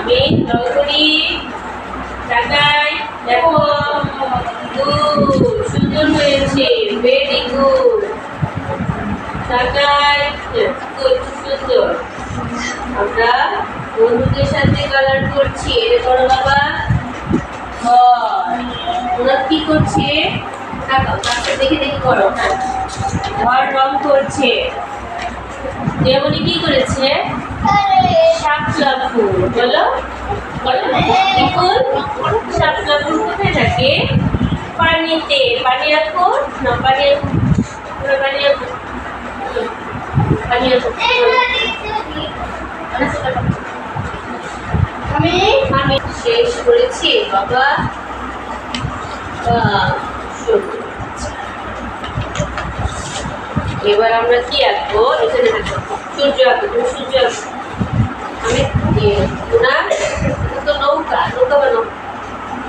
আমি রং করি। তাকাই, দেখো। গুড, সুন্দর হয়েছে, ভেরি গুড। তাকাই, গুড, সুন্দর। আমরা বন্ধুদের সাথে কালার করছি। এটা করো বাবা। ওরা কি করছে? দেখে দেখে করো। হ্যাঁ, ঘর রং করছে। যেমনি কি করেছে? শাপলা ফুল। বলো কি ফুল? শাপলা ফুল কোথায় থাকে? পানিতে। পানি রাখো না, পানি পানি পানি আমি শেষ করেছি বাবা। এবার আমরা কি আঁকবো? এখানে সূর্য আঁকবো। তুমি সূর্য আঁকবো। আমি তো নৌকা। নৌকা বানো।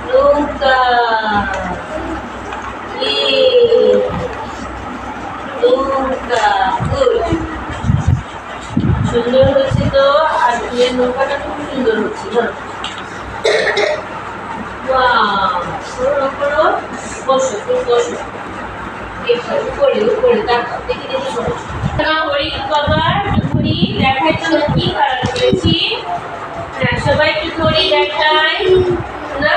নৌকা। নৌকা। গুড, সুন্দর হয়েছে তো। আর নৌকাটা খুব সুন্দর হচ্ছে। বসো, তুমি বসো। উপরে উপরে তাকাও, দেখি দেখি বলো। বাবা ঘড়ি দেখার জন্য কি কালার করেছি? হ্যাঁ, সবাই একটু ঘড়ি দেখাই না।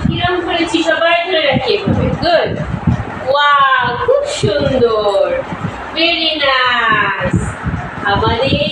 কিরম করেছি সবাই ধরে রাখি এভাবে। গুড, ওয়াও, খুব সুন্দর, ভেরি নাইস। আমাদের